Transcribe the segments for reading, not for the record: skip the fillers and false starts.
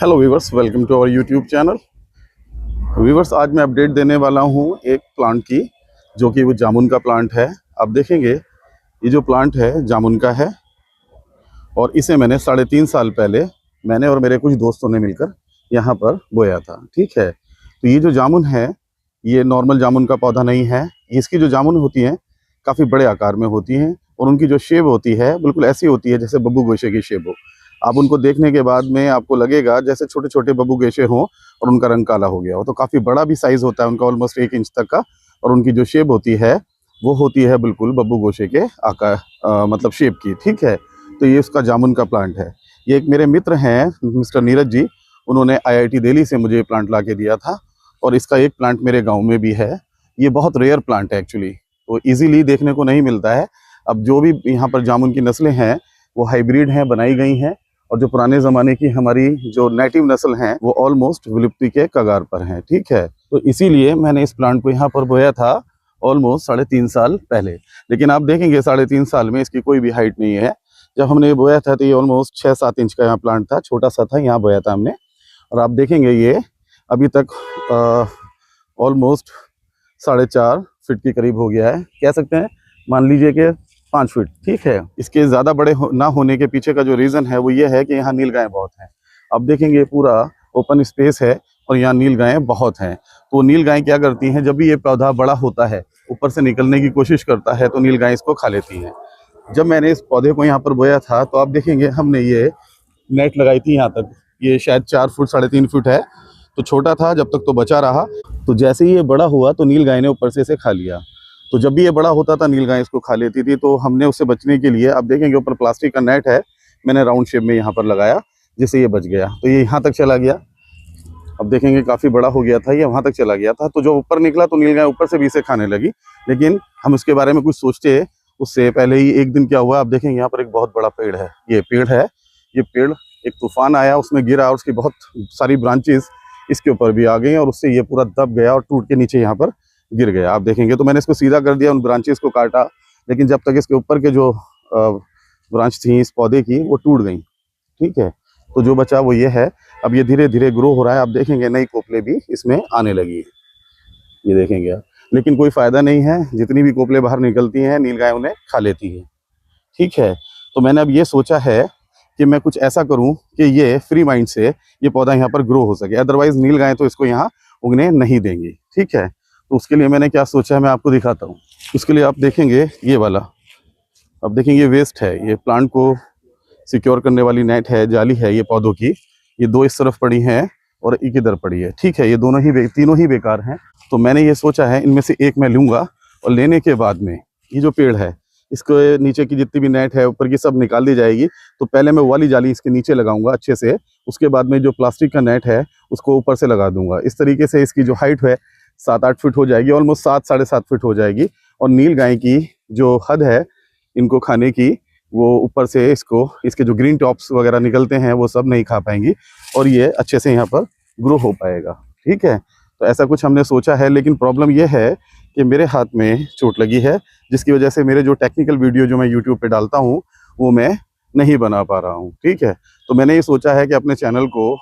Hello viewers, welcome to our YouTube channel. Viewers, आज मैं update देने वाला हूँ एक प्लांट की, जो कि वो जामुन का प्लांट है। आप देखेंगे ये जो प्लांट है जामुन का है और इसे मैंने 3.5 साल पहले मैंने और मेरे कुछ दोस्तों ने मिलकर यहाँ पर बोया था। ठीक है, तो ये जो जामुन है ये नॉर्मल जामुन का पौधा नहीं है। इसकी जो जामुन होती हैं काफ़ी बड़े आकार में होती हैं और उनकी जो शेप होती है बिल्कुल ऐसी होती है जैसे बब्बू गोशे की शेप हो। आप उनको देखने के बाद में आपको लगेगा जैसे छोटे छोटे बब्बू गोशे हों और उनका रंग काला हो गया हो। तो काफ़ी बड़ा भी साइज़ होता है उनका, ऑलमोस्ट 1 इंच तक का। और उनकी जो शेप होती है वो होती है बिल्कुल बब्बू गोशे के आकार मतलब शेप की। ठीक है, तो ये उसका जामुन का प्लांट है। ये एक मेरे मित्र हैं मिस्टर नीरज जी, उन्होंने IIT दिल्ली से मुझे प्लांट ला के दिया था और इसका एक प्लांट मेरे गांव में भी है। ये बहुत रेयर प्लांट है एक्चुअली, तो इजीली देखने को नहीं मिलता है। अब जो भी यहाँ पर जामुन की नस्लें हैं वो हाइब्रिड हैं, बनाई गई हैं, और जो पुराने ज़माने की हमारी जो नेटिव नस्ल हैं वो ऑलमोस्ट विलुप्ति के कगार पर हैं। ठीक है, तो इसीलिए मैंने इस प्लांट को यहाँ पर बोया था ऑलमोस्ट 3.5 साल पहले। लेकिन आप देखेंगे 3.5 साल में इसकी कोई भी हाइट नहीं है। जब हमने बोया था तो ये ऑलमोस्ट 6-7 इंच का यहाँ प्लांट था, छोटा सा था, यहाँ बोया था हमने। और आप देखेंगे ये अभी तक ऑलमोस्ट 4.5 फीट के करीब हो गया है, कह सकते हैं। मान लीजिए कि 5 फीट। ठीक है, इसके ज़्यादा बड़े ना होने के पीछे का जो रीज़न है वो ये है कि यहाँ नीलगायें बहुत हैं। आप देखेंगे पूरा ओपन स्पेस है और यहाँ नीलगायें बहुत हैं। तो नीलगायें क्या करती हैं, जब भी ये पौधा बड़ा होता है ऊपर से निकलने की कोशिश करता है तो नीलगायें इसको खा लेती हैं। जब मैंने इस पौधे को यहाँ पर बोया था तो आप देखेंगे हमने ये नेट लगाई थी यहाँ तक। ये शायद 4 फुट 3.5 फुट है, तो छोटा था जब तक तो बचा रहा। तो जैसे ही ये बड़ा हुआ तो नीलगाय ने ऊपर से इसे खा लिया। तो जब भी ये बड़ा होता था नीलगाय इसको खा लेती थी। तो हमने उससे बचने के लिए, आप देखेंगे ऊपर प्लास्टिक का नेट है, मैंने राउंड शेप में यहाँ पर लगाया जिससे ये बच गया। तो ये यहाँ तक चला गया। अब देखेंगे काफ़ी बड़ा हो गया था, ये वहाँ तक चला गया था। तो जो ऊपर निकला तो नीलगाय ऊपर से भी इसे खाने लगी। लेकिन हम उसके बारे में कुछ सोचते उससे पहले ही एक दिन क्या हुआ, आप देखेंगे यहाँ पर एक बहुत बड़ा पेड़ है। ये पेड़ है, ये पेड़ एक तूफान आया उसमें गिरा और उसकी बहुत सारी ब्रांचेस इसके ऊपर भी आ गई और उससे ये पूरा दब गया और टूट के नीचे यहाँ पर गिर गया। आप देखेंगे तो मैंने इसको सीधा कर दिया, उन ब्रांचेस को काटा, लेकिन जब तक इसके ऊपर के जो ब्रांच थी इस पौधे की वो टूट गई। ठीक है, तो जो बचा वो ये है। अब ये धीरे धीरे ग्रो हो रहा है। आप देखेंगे नई कोपले भी इसमें आने लगी है, ये देखेंगे आप। लेकिन कोई फ़ायदा नहीं है, जितनी भी कोपले बाहर निकलती हैं नीलगाय उन्हें खा लेती है। ठीक है, तो मैंने अब ये सोचा है कि मैं कुछ ऐसा करूं कि ये फ्री माइंड से ये पौधा यहाँ पर ग्रो हो सके, अदरवाइज नीलगाय तो इसको यहाँ उगने नहीं देंगी। ठीक है, तो उसके लिए मैंने क्या सोचा है मैं आपको दिखाता हूँ। उसके लिए आप देखेंगे ये वाला, अब देखेंगे वेस्ट है, ये प्लांट को सिक्योर करने वाली नेट है, जाली है ये पौधों की। ये 2 इस तरफ पड़ी हैं और एक इधर पड़ी है। ठीक है, ये दोनों ही तीनों ही बेकार हैं। तो मैंने ये सोचा है इनमें से एक मैं लूँगा और लेने के बाद में ये जो पेड़ है इसको नीचे की जितनी भी नेट है ऊपर की सब निकाल दी जाएगी। तो पहले मैं वो वाली जाली इसके नीचे लगाऊंगा अच्छे से, उसके बाद में जो प्लास्टिक का नेट है उसको ऊपर से लगा दूंगा। इस तरीके से इसकी जो हाइट है 7-8 फीट हो जाएगी, ऑलमोस्ट 7-7.5 फीट हो जाएगी। और नीलगाय की जो हद है इनको खाने की, वो ऊपर से इसके जो ग्रीन टॉप्स वगैरह निकलते हैं वो सब नहीं खा पाएंगी और ये अच्छे से यहाँ पर ग्रो हो पाएगा। ठीक है, तो ऐसा कुछ हमने सोचा है। लेकिन प्रॉब्लम ये है कि मेरे हाथ में चोट लगी है, जिसकी वजह से मेरे जो टेक्निकल वीडियो जो मैं यूट्यूब पे डालता हूँ वो मैं नहीं बना पा रहा हूँ। ठीक है, तो मैंने ये सोचा है कि अपने चैनल को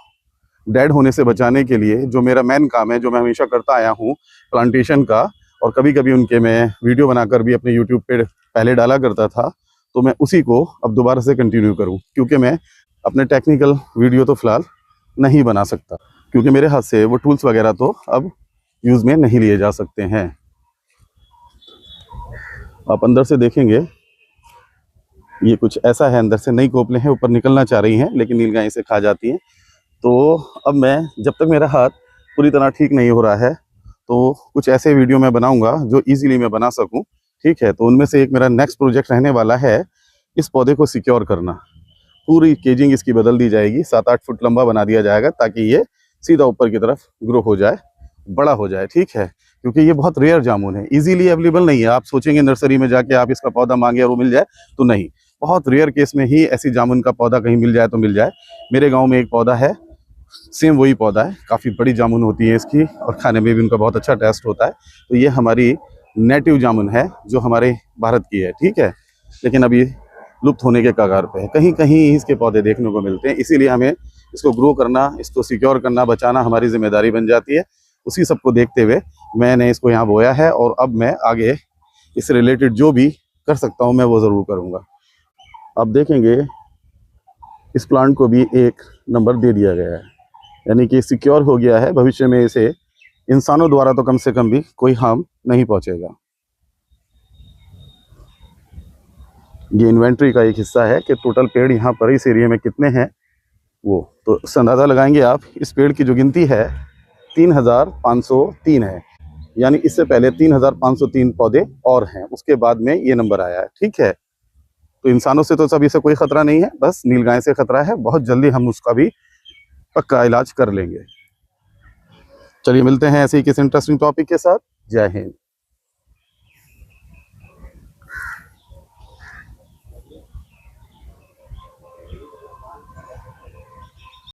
डेड होने से बचाने के लिए जो मेरा मेन काम है, जो मैं हमेशा करता आया हूँ प्लांटेशन का, और कभी कभी उनके मैं वीडियो बनाकर भी अपने यूट्यूब पे पहले डाला करता था, तो मैं उसी को अब दोबारा से कंटिन्यू करूँ। क्योंकि मैं अपने टेक्निकल वीडियो तो फ़िलहाल नहीं बना सकता, क्योंकि मेरे हाथ से वो टूल्स वगैरह तो अब यूज़ में नहीं लिए जा सकते हैं। आप अंदर से देखेंगे ये कुछ ऐसा है, अंदर से नई कोपले हैं, ऊपर निकलना चाह रही हैं लेकिन नीलगाय इसे खा जाती हैं। तो अब मैं जब तक मेरा हाथ पूरी तरह ठीक नहीं हो रहा है तो कुछ ऐसे वीडियो मैं बनाऊंगा जो इजीली मैं बना सकूं। ठीक है, तो उनमें से एक मेरा नेक्स्ट प्रोजेक्ट रहने वाला है इस पौधे को सिक्योर करना। पूरी केजिंग इसकी बदल दी जाएगी, 7-8 फुट लंबा बना दिया जाएगा ताकि ये सीधा ऊपर की तरफ ग्रो हो जाए, बड़ा हो जाए। ठीक है, क्योंकि ये बहुत रेयर जामुन है, इजीली अवेलेबल नहीं है। आप सोचेंगे नर्सरी में जाके आप इसका पौधा मांगे और वो मिल जाए, तो नहीं। बहुत रेयर केस में ही ऐसी जामुन का पौधा कहीं मिल जाए तो मिल जाए। मेरे गांव में एक पौधा है, सेम वही पौधा है, काफ़ी बड़ी जामुन होती है इसकी और खाने में भी उनका बहुत अच्छा टेस्ट होता है। तो ये हमारी नेटिव जामुन है जो हमारे भारत की है। ठीक है, लेकिन अभी लुप्त होने के कगार पे है। कहीं कहीं इसके पौधे देखने को मिलते हैं, इसीलिए हमें इसको ग्रो करना, इसको सिक्योर करना, बचाना हमारी जिम्मेदारी बन जाती है। उसी सबको देखते हुए मैंने इसको यहाँ बोया है और अब मैं आगे इससे रिलेटेड जो भी कर सकता हूँ मैं वो ज़रूर करूँगा। अब देखेंगे इस प्लांट को भी एक नंबर दे दिया गया है, यानी कि सिक्योर हो गया है। भविष्य में इसे इंसानों द्वारा तो कम से कम भी कोई हार्म नहीं पहुँचेगा। ये इन्वेंट्री का एक हिस्सा है कि टोटल पेड़ यहाँ पर इस एरिया में कितने हैं वो तो उससे अंदाज़ा लगाएंगे आप। इस पेड़ की जो गिनती है 3503 है, यानी इससे पहले 3503 पौधे और हैं, उसके बाद में ये नंबर आया है। ठीक है, तो इंसानों से तो सभी से कोई ख़तरा नहीं है, बस नीलगाय से ख़तरा है। बहुत जल्दी हम उसका भी पक्का इलाज कर लेंगे। चलिए मिलते हैं ऐसे ही किसी इंटरेस्टिंग टॉपिक के साथ। जय हिंद।